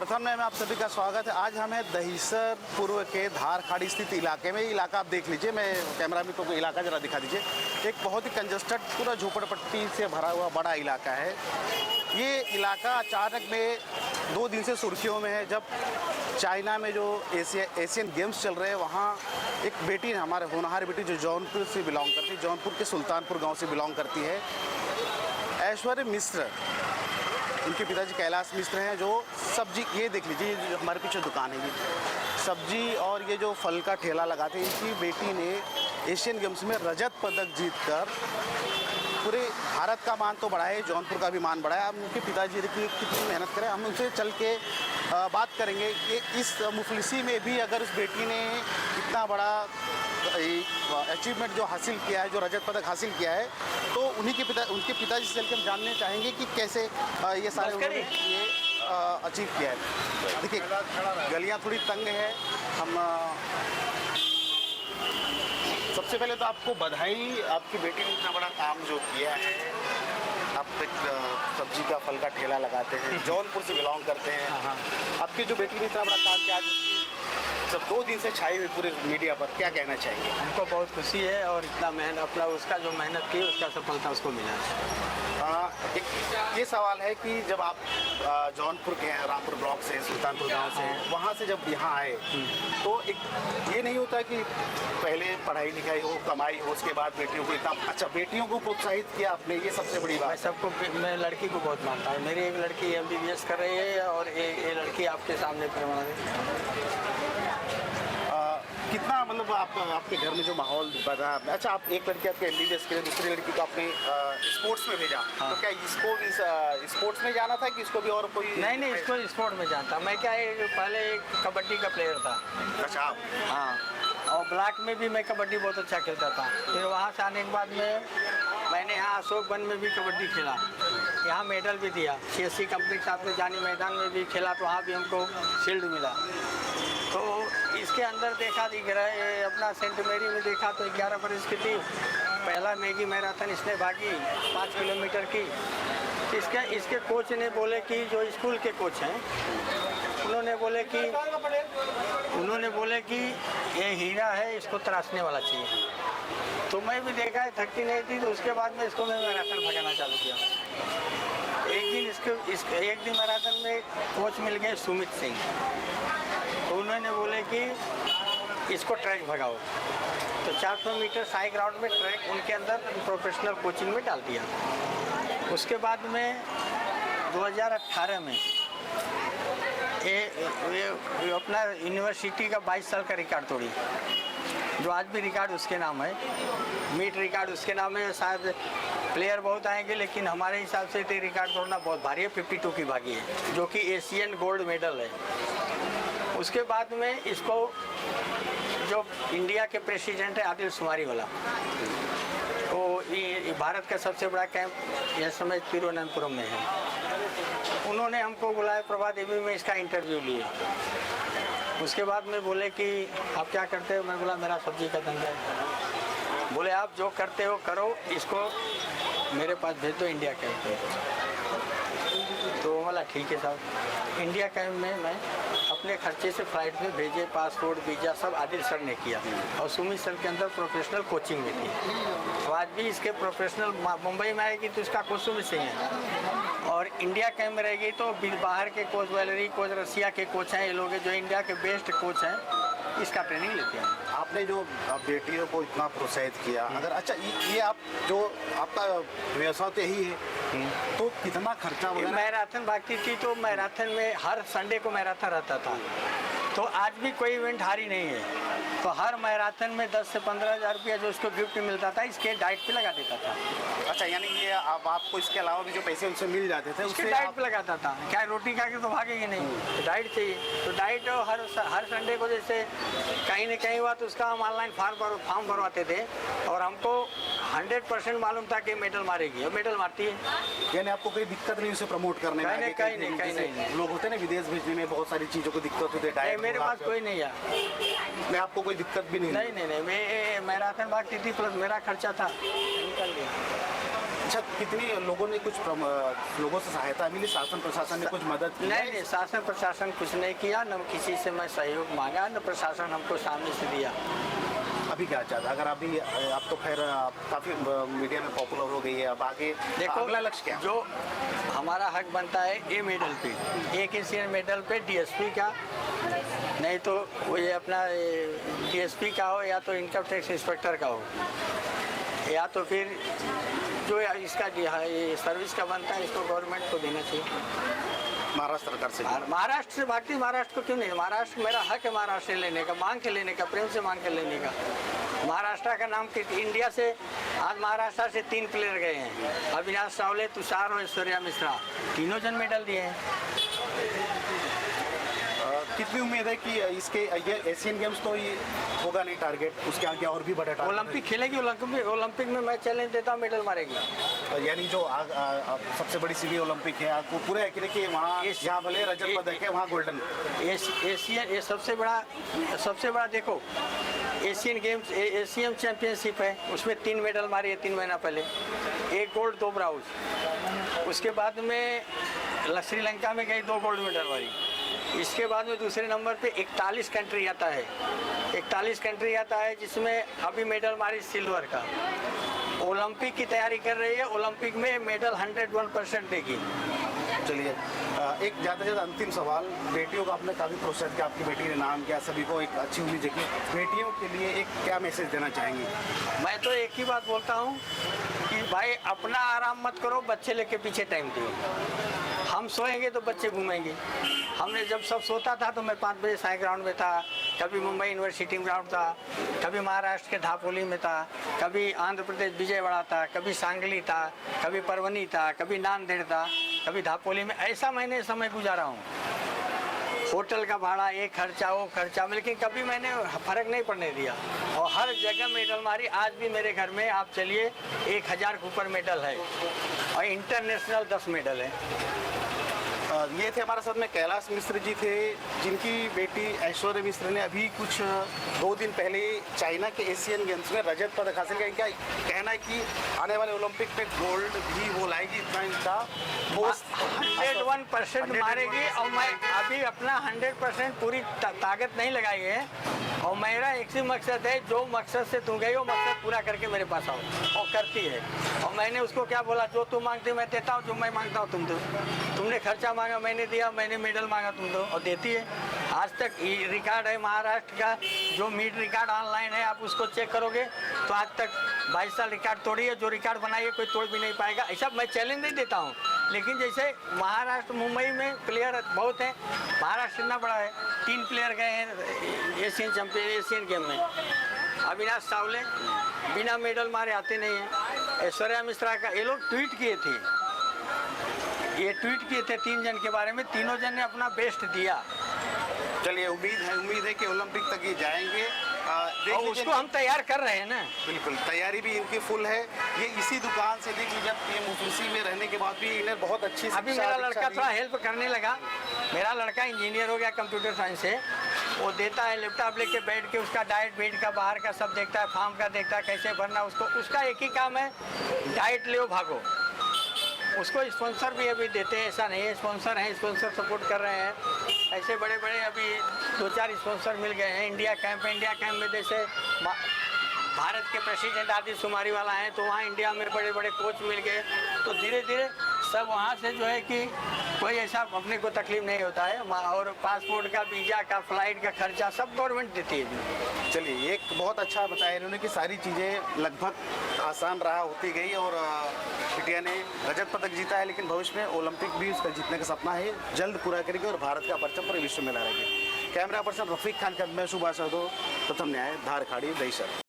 प्रथम में आप सभी का स्वागत है। आज हम हैं दहिसर पूर्व के धार खाड़ी स्थित इलाके में। इलाका आप देख लीजिए, मैं कैमरा में तो इलाका ज़रा दिखा दीजिए। एक बहुत ही कंजस्टेड पूरा झोपड़पट्टी से भरा हुआ बड़ा इलाका है। ये इलाका अचानक में 2 दिन से सुर्खियों में है। जब चाइना में जो एशियन गेम्स चल रहे हैं, वहाँ एक बेटी है हमारे होनहार बेटी जो जौनपुर से बिलोंग करती है, जौनपुर के सुल्तानपुर गाँव से बिलोंग करती है, ऐश्वर्य मिश्र। उनके पिताजी कैलाश मिश्र हैं जो सब्जी, ये देख लीजिए जो हमारे पीछे दुकान है, ये सब्जी और ये जो फल का ठेला लगाते हैं। इनकी बेटी ने एशियन गेम्स में रजत पदक जीतकर पूरे भारत का मान तो बढ़ाया है, जौनपुर का भी मान बढ़ाया। हम उनके पिताजी देखिए कितनी मेहनत करें। हम उनसे चल के बात करेंगे कि इस मुफलिसी में भी अगर उस बेटी ने इतना बड़ा अचीवमेंट जो हासिल किया है, जो रजत पदक हासिल किया है, तो उनके पिताजी से चल के हम जानने चाहेंगे कि कैसे ये सारे उन्होंने ये अचीव किया है। देखिए गलियां थोड़ी तंग है। हम सबसे पहले तो आपको बधाई, आपकी बेटी ने इतना बड़ा काम जो किया है। आप एक सब्जी का फल का ठेला लगाते हैं, जौनपुर से बिलोंग करते हैं। आपकी जो बेटी ने इतना बड़ा काम किया, सब 2 दिन से छाई हुई पूरे मीडिया पर, क्या कहना चाहिए? हमको बहुत खुशी है और इतना मेहनत अपना उसका जो मेहनत की उसका सफलता उसको मिला है। एक ये सवाल है कि जब आप जौनपुर के हैं, रामपुर ब्लॉक से, सुल्तानपुर गांव से, वहाँ से जब यहाँ आए तो एक ये नहीं होता कि पहले पढ़ाई लिखाई हो, कमाई हो, उसके बाद बेटियों को इतना अच्छा बेटियों को प्रोत्साहित किया आपने, ये सबसे बड़ी बात। मैं लड़की को बहुत मानता हूँ। मेरी एक लड़की MBBS कर रही है और ये लड़की आपके सामने प्रमाण है। कितना मतलब आपके घर में जो माहौल बना। अच्छा, आप एक लड़की आपके MBBS के लिए, दूसरी लड़की को आपने स्पोर्ट्स में भेजा। तो क्या इसको इस स्पोर्ट्स में जाना था कि इसको भी और कोई? नहीं, इसको स्पोर्ट में जाता। मैं क्या है, पहले कबड्डी का प्लेयर था। अच्छा। हाँ, और ब्लॉक में भी मैं कबड्डी बहुत अच्छा खेलता था। फिर वहाँ से आने के बाद में मैंने यहाँ अशोक वन में भी कबड्डी खेला, यहाँ मेडल भी दिया। CSC कंपनी के साथ में जानी मैदान में भी खेला, तो वहाँ भी हमको शील्ड मिला। तो इसके अंदर देखा दिख रहा है, अपना सेंट मेरी में देखा तो 11 वर्ष की थी। पहला मैगी मैराथन इसने भागी 5 किलोमीटर की। इसके कोच ने बोले कि जो स्कूल के कोच हैं, उन्होंने बोले कि ये हीरा है, इसको तराशने वाला चाहिए। तो मैं भी देखा है, थकती नहीं थी। तो उसके बाद में इसको मैं मैराथन भगाना चालू किया। एक दिन मैराथन में कोच मिल गए सुमित सिंह, तो उन्होंने बोले कि इसको ट्रैक भगाओ। तो 400 मीटर साई ग्राउंड में ट्रैक उनके अंदर प्रोफेशनल कोचिंग में डाल दिया। उसके बाद में 2018 में ये अपना यूनिवर्सिटी का 22 साल का रिकॉर्ड तोड़ी, जो आज भी रिकॉर्ड उसके नाम है, मीट रिकॉर्ड उसके नाम है। शायद प्लेयर बहुत आएंगे, लेकिन हमारे हिसाब से तो रिकॉर्ड तोड़ना बहुत भारी है। 52 की भागी है, जो कि एशियन गोल्ड मेडल है। उसके बाद में इसको जो इंडिया के प्रेसिडेंट है आदिल शुमारी वाला, वो भारत का सबसे बड़ा कैंप यह समय तिरुवनंतपुरम में है। उन्होंने हमको बुलाया, प्रभा देवी में इसका इंटरव्यू लिए। उसके बाद में बोले कि आप क्या करते हो? मैं बोला मेरा सब्जी का धंधा है। बोले आप जो करते हो करो, इसको मेरे पास भेज दो इंडिया कैंप में। तो बोला ठीक है साहब। इंडिया कैंप में मैं अपने खर्चे से फ्लाइट में भेजे, पासपोर्ट वीज़ा सब आदिल सर ने किया। और सुमित सर के अंदर प्रोफेशनल कोचिंग में थी। तो आज भी इसके प्रोफेशनल मुंबई में आएगी तो इसका कोच सुमित सिंह है, और इंडिया कैंप में रहेगी तो बाहर के कोच, वैलरी कोच, रसिया के कोच हैं। ये लोग जो इंडिया के बेस्ट कोच हैं, इसका ट्रेनिंग लेते हैं। आपने जो बेटियों को इतना प्रोत्साहित किया, अगर अच्छा ये आप जो आपका व्यवसाय तो यही है, तो कितना खर्चा वगैरह? मैराथन भागती थी, तो मैराथन में हर संडे को मैराथन रहता था। तो आज भी कोई इवेंट हारी नहीं है। तो हर मैराथन में 10 से 15 हज़ार रुपया जो उसको गिफ्ट मिलता था, इसके डाइट पे लगा देता था। अच्छा, यानी ये आपको इसके अलावा भी जो पैसे उनसे मिल जाते थे उसके डाइट पे लगाता था। क्या रोटी खा के तो भागेंगे नहीं, तो डाइट चाहिए। तो डाइट हर संडे को जैसे कहीं न कहीं हुआ तो उसका हम ऑनलाइन फॉर्म भरवाते थे, और हमको 100% मालूम था कि मेडल मारेगी, और मेडल मारती है। यानी आपको कोई दिक्कत नहीं उसे प्रमोट करने में? कहीं नहीं। लोग होते हैं ना विदेश भेजने में, बहुत सारी चीज़ों को दिक्कत होती है। मेरे पास कोई नहीं है। मैं आपको कोई दिक्कत भी नहीं? नहीं, मैं मैराथन भागती थी, प्लस मेरा खर्चा था, निकल गया। अच्छा, कितनी लोगों ने कुछ लोगों से सहायता मिली, शासन प्रशासन ने कुछ मदद की? नहीं, शासन प्रशासन कुछ नहीं किया, न किसी से मैं सहयोग मांगा, न प्रशासन हमको सामने से दिया। अभी क्या चाहता, अगर अभी आप तो खैर काफ़ी मीडिया में पॉपुलर हो गई है, अब आगे देखो अगला लक्ष्य क्या? जो हमारा हक बनता है ए मेडल पे, एक एशियन मेडल पे डीएसपी का, नहीं तो वो ये अपना डीएसपी का हो, या तो इनकम टैक्स इंस्पेक्टर का हो, या तो फिर जो इसका ये सर्विस का बनता है, इसको गवर्नमेंट को देना चाहिए। महाराष्ट्र सरकार से? महाराष्ट्र से बाकी महाराष्ट्र को क्यों नहीं, महाराष्ट्र मेरा हक है महाराष्ट्र से लेने का, मांग के लेने का, प्रेम से मांग के लेने का। महाराष्ट्र का नाम इंडिया से आज महाराष्ट्र से 3 प्लेयर गए हैं, अविनाश सावले, तुषार और ऐश्वर्या मिश्रा, तीनों जन मेडल दिए हैं। कितनी उम्मीद है कि इसके ये एशियन गेम्स तो ये होगा नहीं टारगेट, उसके आगे और भी बड़ा टारगेट? ओलंपिक खेलेगी, ओलंपिक में मैं चैलेंज देता हूँ, मेडल मारेगी। यानी जो सबसे बड़ी सीधी ओलंपिक है, आपको पूरे यकीन है कि वहाँ यहाँ भले रजत पदक है, वहाँ गोल्डन एशियन, ये सबसे बड़ा देखो एशियन गेम्स, एशियन चैंपियनशिप है, उसमें 3 मेडल मारी है 3 महीना पहले, 1 गोल्ड 2 ब्राउज। उसके बाद में श्रीलंका में गई 2 गोल्ड मेडल मारी। इसके बाद में दूसरे नंबर पे 41 कंट्री आता है, 41 कंट्री आता है, जिसमें अभी मेडल मारी सिल्वर का। ओलंपिक की तैयारी कर रही है, ओलंपिक में मेडल 101% देगी। चलिए, एक ज़्यादा से ज़्यादा अंतिम सवाल, बेटियों का आपने काफ़ी प्रोत्साहित किया, आपकी बेटी ने नाम किया, सभी को एक अच्छी उम्मीद जगी, बेटियों के लिए एक क्या मैसेज देना चाहेंगी? मैं तो एक ही बात बोलता हूँ कि भाई अपना आराम मत करो, बच्चे लेके पीछे टाइम दो। हम सोएंगे तो बच्चे घूमेंगे। हमने जब सब सोता था तो मैं 5 बजे साई ग्राउंड में था, कभी मुंबई यूनिवर्सिटी ग्राउंड था, कभी महाराष्ट्र के धापोली में था, कभी आंध्र प्रदेश विजयवाड़ा था, कभी सांगली था, कभी परवनी था, कभी नांदेड़ था, कभी धापोली में। ऐसा मैंने समय गुजारा हूँ। होटल का भाड़ा, ये खर्चा वो खर्चा, लेकिन कभी मैंने फ़र्क नहीं पड़ने दिया और हर जगह मेडल मारी। आज भी मेरे घर में आप चलिए 1000 के ऊपर मेडल है और इंटरनेशनल 10 मेडल है। ये थे हमारे साथ में कैलाश मिश्र जी थे, जिनकी बेटी ऐश्वर्या मिश्र ने अभी कुछ 2 दिन पहले चाइना के एशियन गेम्स में रजत पदक हासिल किया। इनका कहना है कि आने वाले ओलंपिक पे गोल्ड भी वो लाएगी, इतना इनका 101% मारेगी। और मैं अभी अपना 100% पूरी ताकत नहीं लगाई है और मेरा एक ही मकसद है, जो मकसद से तुम गई वो मकसद पूरा करके मेरे पास आओ, और करती है। और मैंने उसको क्या बोला, जो तुम मांगते मैं देता हूँ, जो मैं मांगता हूँ तुम दो। तुमने खर्चा मांगा मैंने दिया, मैंने मेडल मांगा तुम दो, और देती है। आज तक ये रिकॉर्ड है महाराष्ट्र का, जो मीट रिकॉर्ड ऑनलाइन है, आप उसको चेक करोगे तो आज तक 22 साल रिकॉर्ड तोड़ी है। जो रिकॉर्ड बनाई है कोई तोड़ भी नहीं पाएगा। ऐसा मैं चैलेंज नहीं देता हूँ, लेकिन जैसे महाराष्ट्र मुंबई में प्लेयर बहुत हैं, महाराष्ट्र इतना बड़ा है, 3 प्लेयर गए हैं एशियन गेम में। अविनाश सावले बिना मेडल मारे आते नहीं हैं। ऐश्वर्या मिश्रा का ये लोग ट्वीट किए थे, 3 जन के बारे में, तीनों जन ने अपना बेस्ट दिया। चलिए, उम्मीद है कि ओलंपिक तक ये जाएंगे। और उसको हम तैयार कर रहे हैं ना। बिल्कुल, तैयारी भी इनकी फुल है। ये इसी दुकान से देख लीजिए, ये मुफूसी में रहने के बाद भी इन्हें बहुत अच्छी अभी मेरा लड़का थोड़ा हेल्प करने लगा। मेरा लड़का इंजीनियर हो गया कंप्यूटर साइंस से, वो देता है लैपटॉप लेके बैठ के, उसका डाइट वेट का बाहर का सब देखता है, फार्म का देखता है कैसे भरना उसको। उसका एक ही काम है, डाइट ले भागो। उसको स्पॉन्सर भी अभी देते हैं, ऐसा नहीं है, स्पॉन्सर हैं, स्पॉन्सर सपोर्ट कर रहे हैं। ऐसे बड़े बड़े अभी 2-4 स्पॉन्सर मिल गए हैं। इंडिया कैंप में जैसे भारत के प्रेसिडेंट आदित्य सुमारीवाला हैं, तो वहाँ इंडिया में बड़े बड़े कोच मिल गए। तो धीरे धीरे सब वहाँ से जो है कि कोई ऐसा अपने को तकलीफ नहीं होता है। और पासपोर्ट का, वीज़ा का, फ्लाइट का खर्चा सब गवर्नमेंट देती है। चलिए, एक बहुत अच्छा बताया इन्होंने कि सारी चीज़ें लगभग आसान रहा होती गई और बिटिया ने रजत पदक जीता है, लेकिन भविष्य में ओलंपिक भी उसका जीतने का सपना है, जल्द पूरा करेगी और भारत का परचम पूरे विश्व में लहराएगी। कैमरा पर्सन रफीक खान के मैं सुभाष यादव, प्रथम न्याय, धारखाड़ी, दहीसर।